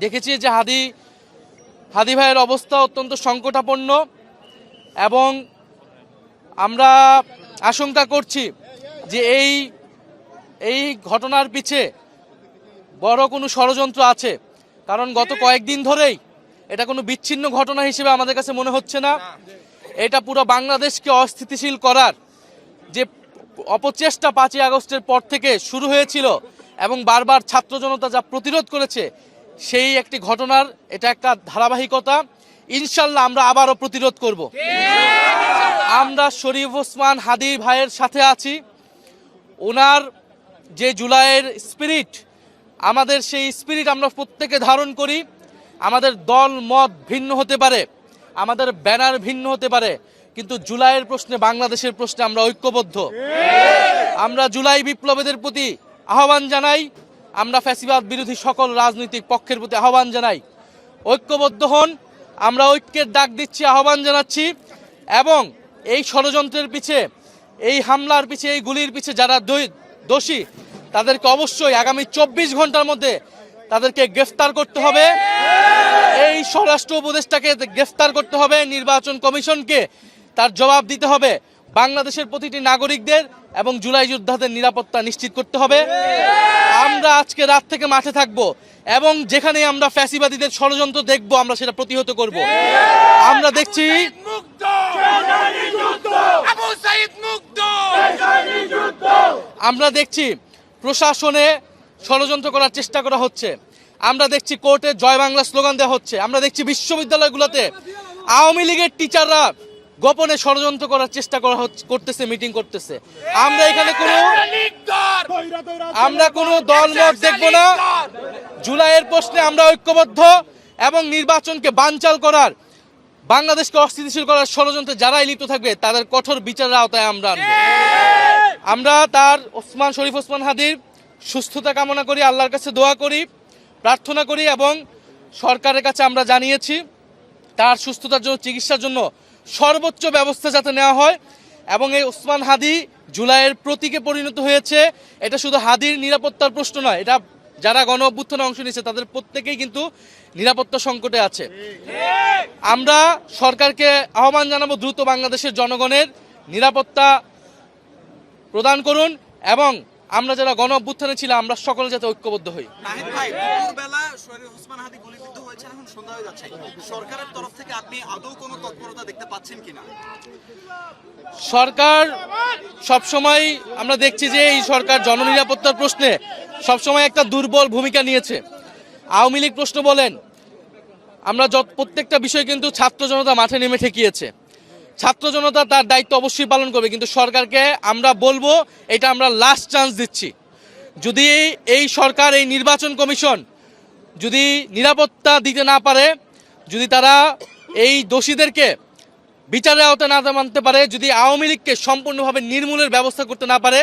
দেখেছি যে হাদি ভাইয়ের অবস্থা অত্যন্ত সংকটাপন্ন এবং আমরা আশঙ্কা করছি যে এই ঘটনার পিছে বড় কোনো ষড়যন্ত্র আছে। কারণ গত কয়েকদিন ধরেই এটা কোনো বিচ্ছিন্ন ঘটনা হিসেবে আমাদের কাছে মনে হচ্ছে না। এটা পুরো বাংলাদেশকে অস্থিতিশীল করার যে অপচেষ্টা 5ই আগস্টের পর থেকে শুরু হয়েছিল এবং বারবার ছাত্র জনতা যা প্রতিরোধ করেছে, সেই একটি ঘটনার এটা একটা ধারাবাহিকতা। ইনশাল্লাহ আমরা আবারও প্রতিরোধ করব। আমরা শরীফ ওসমান হাদি ভাইয়ের সাথে আছি। ওনার যে জুলাইয়ের স্পিরিট, আমাদের সেই স্পিরিট আমরা প্রত্যেকে ধারণ করি। আমাদের দল মত ভিন্ন হতে পারে, আমাদের ব্যানার ভিন্ন হতে পারে, কিন্তু জুলাইয়ের প্রশ্নে, বাংলাদেশের প্রশ্নে আমরা ঐক্যবদ্ধ। আমরা জুলাই বিপ্লবীদের প্রতি আহ্বান জানাই, আমরা ফ্যাসিবাদ বিরোধী সকল রাজনৈতিক পক্ষের প্রতি আহ্বান জানাই, ঐক্যবদ্ধ হন। আমরা ঐক্যের ডাক দিচ্ছি, আহ্বান জানাচ্ছি এবং এই ষড়যন্ত্রের পিছে, এই হামলার পিছে, এই গুলির পিছে যারা দোষী তাদেরকে অবশ্যই আগামী 24 ঘন্টার মধ্যে তাদেরকে গ্রেফতার করতে হবে। এই স্বরাষ্ট্র উপদেষ্টাকে গ্রেফতার করতে হবে, নির্বাচন কমিশনকে তার জবাব দিতে হবে, বাংলাদেশের প্রতিটি নাগরিকদের এবং জুলাই যোদ্ধাদের নিরাপত্তা নিশ্চিত করতে হবে। আমরা আজকে রাত থেকে মাঠে থাকব এবং যেখানে আমরা ফ্যাসিবাদীদের ষড়যন্ত্র দেখব আমরা সেটা প্রতিহত করব। আমরা দেখছি প্রশাসনে ষড়যন্ত্র করার চেষ্টা করা হচ্ছে। আমরা দেখছি কোর্টে জয় বাংলা স্লোগান দেওয়া হচ্ছে। আমরা দেখছি বিশ্ববিদ্যালয়গুলোতে আওয়ামী লীগের টিচাররা গোপনে ষড়যন্ত্র করার চেষ্টা করতেছে, মিটিং করতেছে। আমরা কোনো দলমত দেখব না। জুলাইয়ের প্রশ্নে আমরা ঐক্যবদ্ধ এবং নির্বাচনকে বানচাল করার, বাংলাদেশকে অস্থিতিশীল করার ষড়যন্ত্রে যারাই লিপ্ত থাকবে তাদের কঠোর বিচারের আওতায় আমরা আনব। আমরা তার শরীফ ওসমান হাদির সুস্থতা কামনা করি, আল্লাহর কাছে দোয়া করি, প্রার্থনা করি এবং সরকারের কাছে আমরা জানিয়েছি তার সুস্থতার জন্য, চিকিৎসার জন্য সর্বোচ্চ ব্যবস্থা যাতে নেওয়া হয়। এবং এই ওসমান হাদি জুলাইয়ের প্রতীকে পরিণত হয়েছে। এটা শুধু হাদির নিরাপত্তার প্রশ্ন নয়, এটা যারা গণ অভ্যুত্থানে অংশ নিয়েছে তাদের প্রত্যেকেই কিন্তু নিরাপত্তা সংকটে আছে। আমরা সরকারকে আহ্বান জানাবো দ্রুত বাংলাদেশের জনগণের নিরাপত্তা প্রদান করুন এবং আমরা যারা গণ অভ্যুত্থানে ছিলাম আমরা সকলে যাতে ঐক্যবদ্ধ হই। সরকারের তরফ থেকে আপনি আদৌ কোনো তৎপরতা দেখতে পাচ্ছেন কিনা? সরকার সবসময়, আমরা দেখছি যে এই সরকার জননিরাপত্তার প্রশ্নে সবসময় একটা দুর্বল ভূমিকা নিয়েছে। আওয়ামী লীগ প্রশ্ন বলেন, আমরা প্রত্যেকটা বিষয় কিন্তু ছাত্র জনতা মাঠে নেমে ঠেকিয়েছে। ছাত্র জনতা তার দায়িত্ব অবশ্যই পালন করবে, কিন্তু সরকারকে আমরা বলবো এটা আমরা লাস্ট চান্স দিচ্ছি। যদি এই সরকার, এই নির্বাচন কমিশন যদি নিরাপত্তা দিতে না পারে, যদি তারা এই দোষীদেরকে বিচারের আওতায় না মানতে পারে, যদি আওয়ামী লীগকে সম্পূর্ণভাবে নির্মূলের ব্যবস্থা করতে না পারে,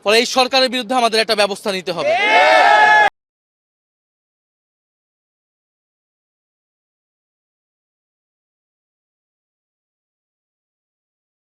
ফলে এই সরকারের বিরুদ্ধে আমাদের একটা ব্যবস্থা নিতে হবে।